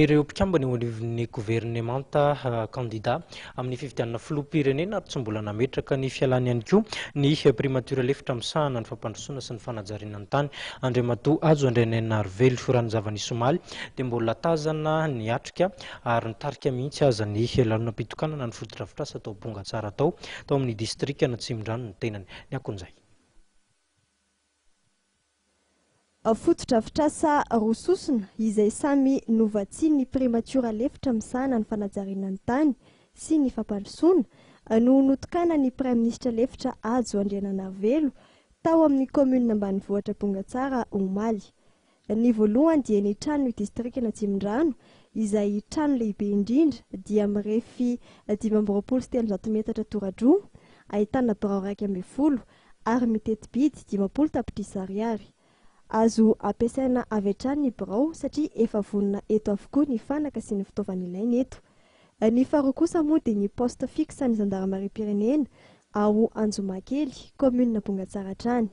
Ireo mpikambana eo anivon'ny governemanta candidat amin'ny fifidianana filoham-pirenena ary tsy mbola nametraka ny fialana ihany koa ny primatiora lefitra misahana ny fampandrosoana sy ny fanajariana ny tany andriamatoa Hajo amin'ny ranonjavan'ny Omaly dia mbola tazana ny atrika ary nitarika mihitsy aza ny lanonam-pitokanana ny fotondrafitrasa atao Bongatsara tao amin'ny distrikan'Atsimondran ny tenany ny akon'izay. Fotondrafitrasa rososina izay samy novatsiany primatiora lefitra misahana ny fanajariana ny tany sy ny fampandrosoana no notokana ny praiminisitra lefitra Hajo amin'ireo tao amin'ny commune ambanivohitra Bongatsara Omaly. Ny voalohany dia ny trano distrikan'Atsimondran izay trano lehibe indrindra dia mirefy 530 metatra tora-droa, ahitana birao 120 ary miteti-bidy 50 tapitrisa ariary. Azo ampiasaina avy hatrany ny birao satria efa vonona eto avokoa ny fanaka sy ny fitaovana ilaina eto. Ny faharoa kosa moa dia ny poste fixe ny zandarmeri-pirenena ao Anjomakely, commune Bongatsara trany.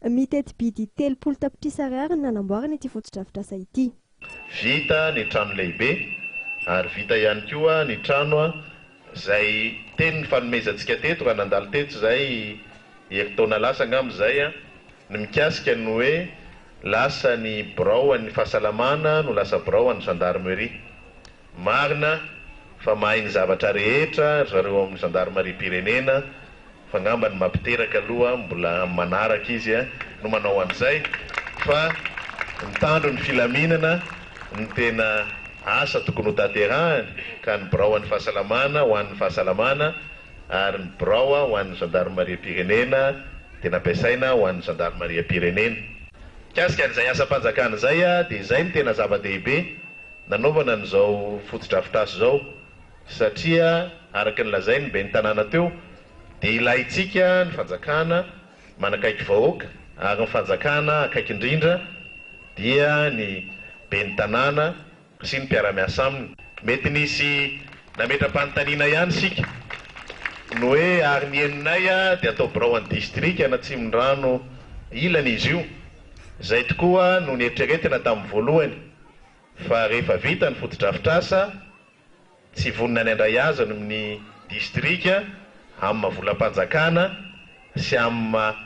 Miteti-bidy 30 tapitrisa ariary ny nanamboarana ity fotondrafitrasa ity. Vita ny trano lehibe ary vita ihany koa ny trano izay teny fanomezantsika teto raha nandalo teto izay herintaona lasa angamba izay ny mikasika ny hoe lasa ny birao an'ny fahasalamana no lasa birao an'ny gendarmerie. Marina fa mahay ny zavatra rehetra zareo amin'ny gendarmerie-pirenena fa ngamba ny mampiteraka aloha mbola manaraka izy no manao an'izay fa mitandro ny filaminana ny tena asa tokony ho tanterahany ka ny birao an'ny fahasalamana ho an'ny fahasalamana ary ny birao ho an'ny gendarmerie-pirenena tena ampiasaina ho an'ny gendarmerie-pirenena. Kasika an'izay asa-panjakana izay dia izay ny tena zava-dehibe nanaovana n'izao fotondrafitrasa izao satria araka ny lazainy be ny tanàna teo dia ilaitsika ny fanjakana manakaiky vahoaka ary ny fanjakana akaiky indrindra dia ny be ny tanàna sy ny mpiara-miasa aminy. Mety nisy nametram-panontaniana ihany sika no hoe ary ny eninay dia atao birao an'ny distrikan'Atsimondran ilana izy io. Izay tokoa no nieritreretina tamin'ny voalohany fa rehefa vita ny fotondrafitrasa tsy vonina ny andray azy amin'ny distrika amin'ny mavolam-panjakana sy amin'ny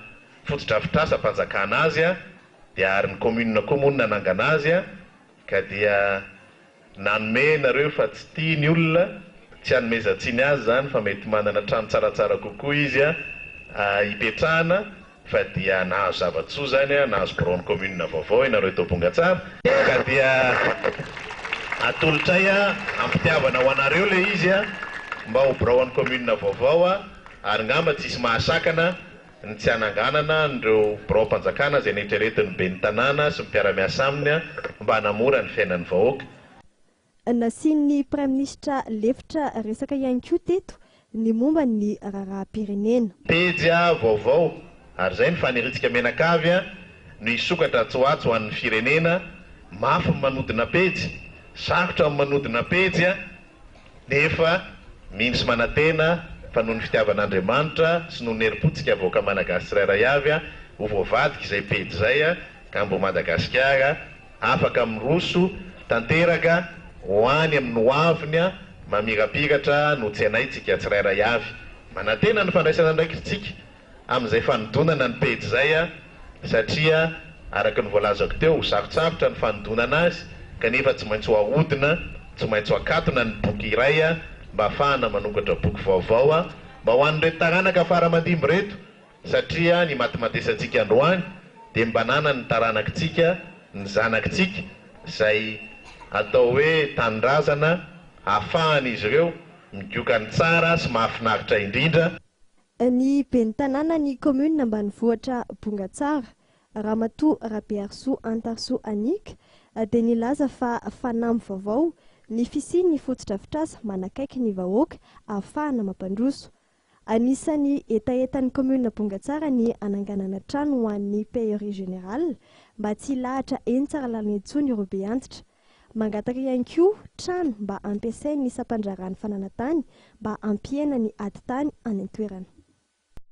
fotondrafitrasa mpanjakana azy dia ary ny commune koa moa nanangana azy ka dia nanome nareo fa tsy tia ny olona tsy hanomezantsiny azy zany fa mety manana trano tsaratsara kokoa izy hipetrahana fa dia nahazo zava-tsoa zany nahazo birao ny commune vaovao ianareo eto Bongatsara ka dia atolotray ampitiavana ho anareo le izy mba ho birao an'ny commune vaovao ary ngamba tsisy mahasakana ny tsy hananganana nireo birao mpanjakana izay neritreretiny be ny tanàna sy mpiara-miasa aminy mba hanamora ny fiainan'ny vahoaka. Nasian'ny praiminisitra lefitra resaka ihany koa teto ny momba ny raharaham-pirenena. Pejy vaovao ary izay ny faniritsika menakavy no hisokatra tsoatso ho an'ny firenena mafy manodina pejy, sarotra amin'ny manodina pejy nefa mino sy manantena fa noho ny fitiavan'Andriamanitra sy noho ny heri-potsika vahoaka malagasy tsirairay avy ho voavadika izay pejy izay ka mbo Madagasikara afaka miroso tanteraka ho any amin'ny hoaviny mamirapiratra no tsy anaitsika tsirairay avy. Manantena ny fandraisana ndraiky tsika amin'izay fanodonana ny pejy izay satria araka ny voalazako teo sarotsarotra ny fanodonana azy kanefa tsy maintsy ho ahodina, tsy maintsy ho akatona ny boky iray mba ahafahana manokatra boky vaovao mba ho an'ireo taranaka fara-mandimby reto satria ny matimatesantsika androany dia mbanana ny taranakitsika ny zanakitsika izay atao hoe tanindrazana ahafahana izy ireo migiokany tsara sy mahafinaritra indrindra. Ny ben'ny tanàna ny commune ambanivohitra Bongatsara Ramatoa Rabearso Antarso Anika dia nilaza fa fanampy vaovao ny fisian'ny fotondrafitrasa manakaiky ny vahoaka ahafahana mampandroso. Anisany etaetan'ny commune Bongatsara ny ananganana trano ho an'ny payeur général mba tsy lahatra eny tsara lalana intsony ireo be antitra. Mangataka ihany koa trano mba ampiasain'ny sampandrarany fananantany mba ampiena ny adi-tany any an-toerana.